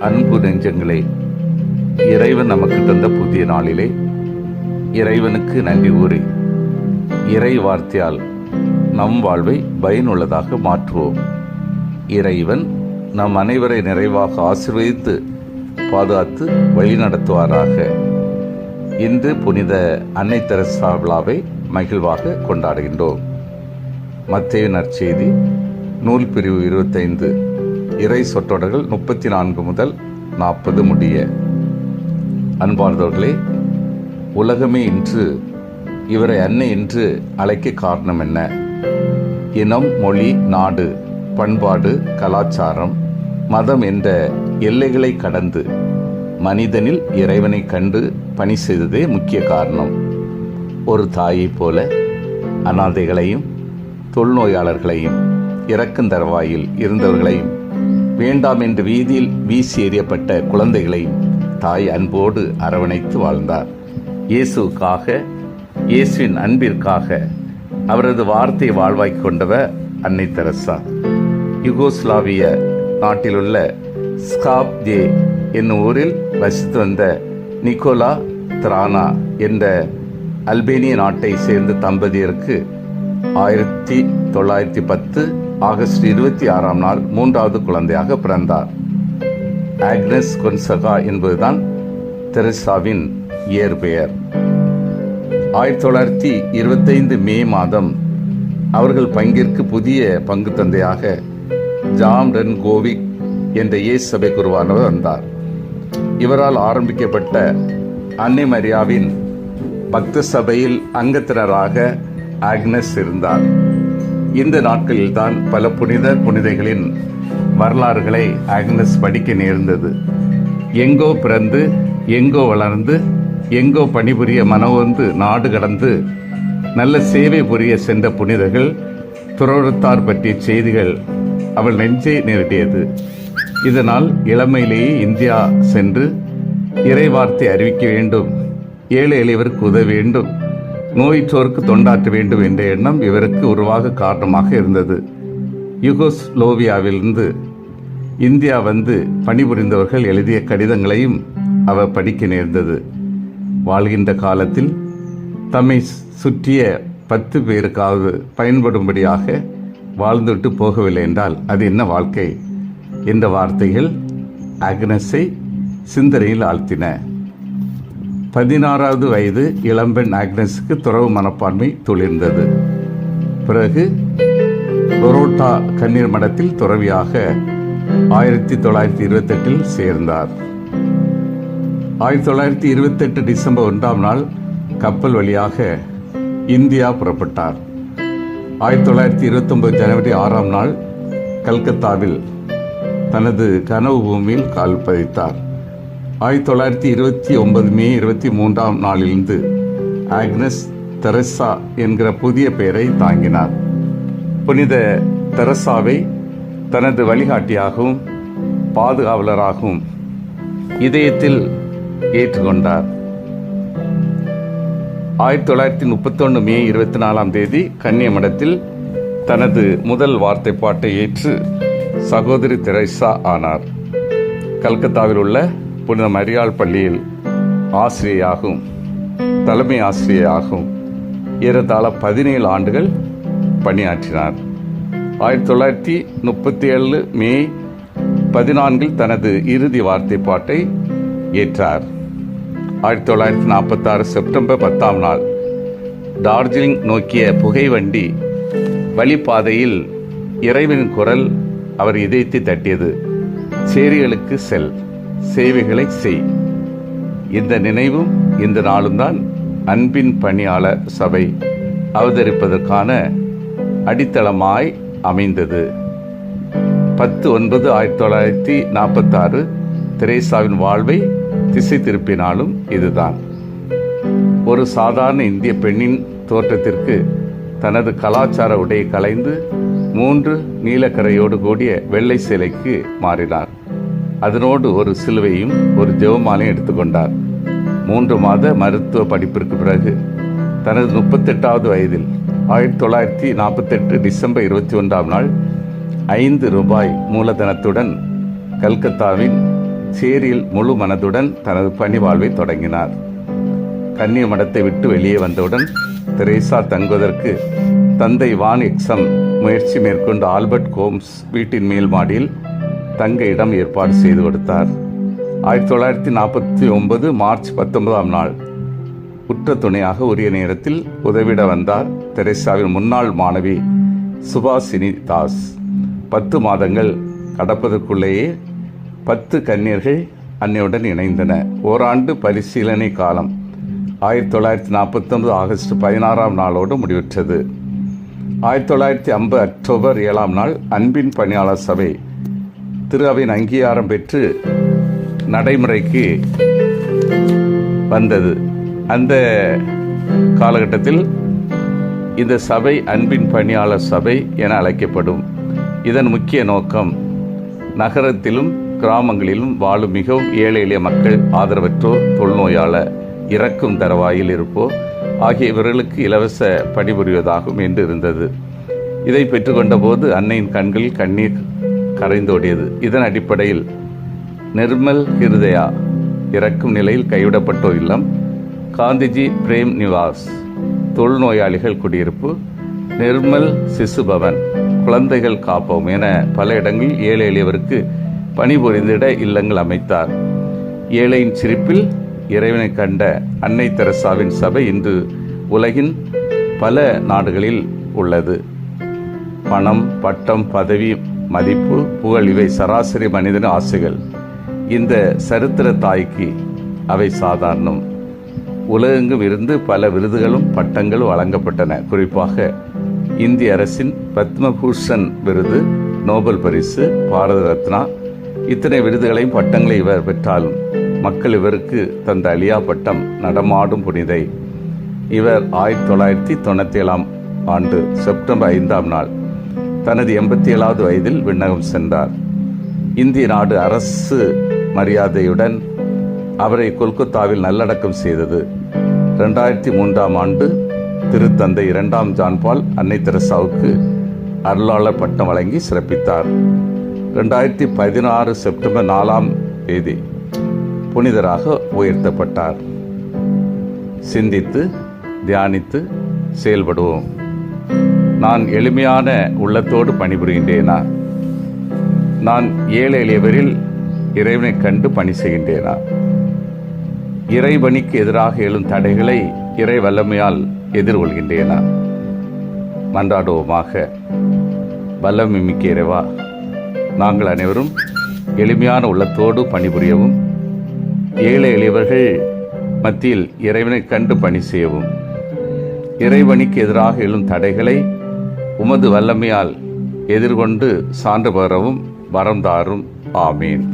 அன்பு நெஞ்சங்களே, இறைவன் நமக்கு தந்த புதிய நாளிலே இறைவனுக்கு நன்றி கூறி இறை வார்த்தையால் நம் வாழ்வை பயனுள்ளதாக மாற்றுவோம். இறைவன் நம் அனைவரை நிறைவாக ஆசீர்வதித்து பாதுகாத்து வழிநடத்துவாராக. இன்று புனித அன்னை தெரசா விழாவை மகிழ்வாக கொண்டாடுகின்றோம். மத்தேயு நற்செய்தி நூல் பிரிவு 25 இறை சொற்றொடர்கள் 34 முதல் 40 முடிய. அன்பார்ந்தவர்களே, உலகமே இன்று இவரை அன்னை என்று அழைக்க காரணம் என்ன? இனம், மொழி, நாடு, பண்பாடு, கலாச்சாரம், மதம் என்ற எல்லைகளை கடந்து மனிதனில் இறைவனை கண்டு பணி செய்ததே முக்கிய காரணம். ஒரு தாயைப் போல அனாதைகளையும் தொழுநோயாளர்களையும் இறக்குந்தரவாயில் இருந்தவர்களையும் வேண்டாம் என்று வீதியில் வீசி எறியப்பட்ட குழந்தைகளையும் தாய் அன்போடு அரவணைத்து வாழ்ந்தார். இயேசுக்காக, இயேசுவின் அன்பிற்காக அவரது வார்த்தை வாழ்வாய்க் கொண்டவர் அன்னை தெரசா. யுகோஸ்லாவிய நாட்டிலுள்ள ஸ்காப்ஜே என்னும் ஊரில் வசித்து வந்த நிக்கோலா திரானா என்ற அல்பேனிய நாட்டை சேர்ந்த தம்பதியருக்கு 1910 ஆகஸ்ட் 26ஆம் நாள் 3வது குழந்தையாக பிறந்தார். ஆக்னஸ் கொன்சகா என்பதுதான் தெரசாவின் இயற்பெயர். 1925 மே மாதம் அவர்கள் பங்கிற்கு புதிய பங்கு தந்தையாக ஜாம் ரென் கோவிக் என்ற இயேசு சபை குருவானவர் வந்தார். இவரால் ஆரம்பிக்கப்பட்ட அன்னை மரியாவின் பக்த சபையில் அங்கத்தினராக ஆக்னஸ் இருந்தார். இந்த நாட்களில்தான் பல புனிதைகளின் வரலாறுகளை ஆக்னஸ் படிக்க நேர்ந்தது. எங்கோ பிறந்து, எங்கோ வளர்ந்து, எங்கோ பணிபுரிய மனவந்து நாடு கடந்து நல்ல சேவை புரிய சென்ற புனிதர்கள் துறவரத்தார் பற்றிய செய்திகள் அவள் நெஞ்சை நேரிட்டது. இதனால் இளமையிலேயே இந்தியா சென்று இறைவார்த்தை அறிவிக்க வேண்டும், ஏழை எளியவருக்கு உதவ வேண்டும், நோயிற்றோருக்கு தொண்டாற்ற வேண்டும் என்ற எண்ணம் இவருக்கு உருவாக காரணமாக இருந்தது. யுகோஸ்லோவியாவிலிருந்து இந்தியா வந்து பணிபுரிந்தவர்கள் எழுதிய கடிதங்களையும் அவர் படிக்க நேர்ந்தது. வாழ்கின்ற காலத்தில் தம்மை சுற்றிய 10 பேருக்காவது பயன்படும்படியாக வாழ்ந்துவிட்டு போகவில்லை என்றால் அது என்ன வாழ்க்கை என்ற வார்த்தைகள் ஆக்னஸை சிந்தனையில் ஆழ்த்தின. 16வது வயது இளம்பெண் ஆக்னஸுக்கு துறவு மனப்பான்மை துளிர்ந்தது. பிறகு லொரோட்டா கண்ணீர் மடத்தில் துறவியாக 1928 சேர்ந்தார். 1928 டிசம்பர் 1ஆம் நாள் கப்பல் வழியாக இந்தியா புறப்பட்டார். 1929 ஜனவரி 6ஆம் நாள் கல்கத்தாவில் தனது கனவு பூமியில் கால் பதித்தார். 1929 மே 23ஆம் நாளிலிருந்து ஆக்னஸ் தெரசா என்கிற புதிய பெயரை தாங்கினார். புனித தெரசாவை தனது வழிகாட்டியாகவும் பாதுகாவலராகவும் இதயத்தில் ஏற்றுக்கொண்டார். 1931 மே 24ஆம் தேதி கன்னியமடத்தில் தனது முதல் வார்த்தை பாட்டை ஏற்று சகோதரி தெரசா ஆனார். கல்கத்தாவில் உள்ள புனித மரியாள் பள்ளியில் ஆசிரியையாகவும் தலைமை ஆசிரியையாகவும் ஏறத்தாழ 17 ஆண்டுகள் பணியாற்றினார். 1937 மே 14 தனது இறுதி வார்த்தை பாட்டை ஏற்றார். 1946 செப்டம்பர் 10ஆம் நாள் டார்ஜிலிங் நோக்கிய புகைவண்டி வழிப்பாதையில் இறைவனின் குரல் அவர் இதயத்தை தட்டியது. சேரிகளுக்கு செல், சேவைகளை செய். இந்த நினைவும் இந்த நாளும் தான் அன்பின் பணியாளர் சபை அவதரிப்பதற்கான அடித்தளமாய் அமைந்தது. 10/9/1946 தெரேசாவின் வாழ்வை திசை திருப்பினாலும் இதுதான். ஒரு சாதாரண இந்திய பெண்ணின் தோற்றத்திற்கு தனது கலாச்சார உடையை களைந்து 3 நீலக்கரையோடு கூடிய வெள்ளை சேலைக்கு மாறினார். அதனோடு ஒரு சிலுவையும் ஒரு ஜெபமாலையும் எடுத்துக்கொண்டார். 3 மாத மருத்துவ படிப்பிற்கு பிறகு தனது 38வது வயதில் 1948 டிசம்பர் 21ஆம் நாள் 5 ரூபாய் மூலதனத்துடன் கல்கத்தாவின் சேரியில் முழு மனதுடன் தனது பணி வாழ்வை தொடங்கினார். கன்னிய மடத்தை விட்டு வெளியே வந்தவுடன் தெரேசா தங்குவதற்கு தந்தை வான் எக்ஸம் முயற்சி மேற்கொண்டு ஆல்பர்ட் கோம்ஸ் வீட்டின் மேல் மாடியில் தங்க இடம் ஏற்பாடு செய்து கொடுத்தார். 1949 மார்ச் 19ஆம் நாள் உற்ற துணையாக உரிய நேரத்தில் உதவிட வந்தார் தெரேசாவின் முன்னாள் மாணவி சுபாசினி தாஸ். 10 மாதங்கள் கடப்பதற்குள்ளேயே 10 கன்னியர்கள் அன்னையுடன் இணைந்தன. ஓராண்டு பரிசீலனை காலம் 1949 ஆகஸ்ட் 16ஆம் நாளோடு முடிவுற்றது. 1950 அக்டோபர் 7ஆம் நாள் அன்பின் பணியாளர் சபை திரு அவையின் அங்கீகாரம் பெற்று நடைமுறைக்கு வந்தது. அந்த காலகட்டத்தில் இந்த சபை அன்பின் பணியாளர் சபை என அழைக்கப்படும். இதன் முக்கிய நோக்கம் நகரத்திலும் கிராமங்களிலும் வாழும் மிகவும் ஏழை எளிய மக்கள், ஆதரவற்றோர், தொழுநோயாளர், இறக்கும் தருவாயில் இருப்போர் ஆகிய இவர்களுக்கு இலவச பணிபுரிவதாகும் என்று இருந்தது. இதை பெற்றுக்கொண்ட போது அன்னையின் கண்களில் கண்ணீர் கரைந்தோடியது. இதன் அடிப்படையில் நிர்மல் ஹிருதயா இறக்கும் நிலையில் கைவிடப்பட்டோர் இல்லம், காந்திஜி பிரேம் நிவாஸ் தொழுநோயாளிகள் குடியிருப்பு, நிர்மல் சிசு பவன் குழந்தைகள் காப்போம் என பல இடங்களில் ஏழை எளியவருக்கு பணிபுரிந்திட இல்லங்கள் அமைத்தார். ஏழையின் சிரிப்பில் இறைவனை கண்ட அன்னை தெரசாவின் சபை இன்று உலகின் பல நாடுகளில் உள்ளது. பணம், பட்டம், பதவி, மதிப்பு, புகழ் இவை சராசரி மனிதன ஆசைகள். இந்த சரித்திர தாய்க்கு அவை சாதாரணம். உலகெங்கும் இருந்து பல விருதுகளும் பட்டங்களும் வழங்கப்பட்டன. குறிப்பாக இந்திய அரசின் பத்மபூஷன் விருது, நோபல் பரிசு, பாரத ரத்னா இத்தனை விருதுகளையும் பட்டங்களை இவர் பெற்றாலும் மக்கள் இவருக்கு தந்த அழியா பட்டம் நடமாடும் புனிதை. இவர் 1997ஆம் ஆண்டு செப்டம்பர் 5ஆம் நாள் தனது 87வது வயதில் விண்ணகம் சென்றார். இந்திய நாடு அரசு மரியாதையுடன் அவரை கொல்கத்தாவில் நல்லடக்கம் செய்தது. 2003ஆம் ஆண்டு திருத்தந்தை 2ஆம் ஜான் பால் அன்னை தெரசாவுக்கு அருளாளர் பட்டம் வழங்கி சிறப்பித்தார். 2016 செப்டம்பர் 4ஆம் தேதி புனிதராக உயர்த்தப்பட்டார். சிந்தித்து தியானித்து செயல்படுவோம். நான் எளிமையான உள்ளத்தோடு பணிபுரிகின்றேனா? நான் ஏழை எளியவரில் இறைவனை கண்டு பணி செய்கின்றேனா? இறைபணிக்கு எதிராக எழும் தடைகளை இறை வல்லமையால் எதிர்கொள்கின்றேனா? மன்றாடுவோமாக. வல்லமை மிக்க இறைவா, நாங்கள் அனைவரும் எளிமையான உள்ளத்தோடு பணிபுரியவும், ஏழை எளியவர்கள் மத்தியில் இறைவனை கண்டு பணி செய்யவும், இறைவணிக்கு எதிராக எழும் தடைகளை உமது வல்லமையால் எதிர்கொண்டு சான்று பெறவும் வரம் தாரும். ஆமீன்.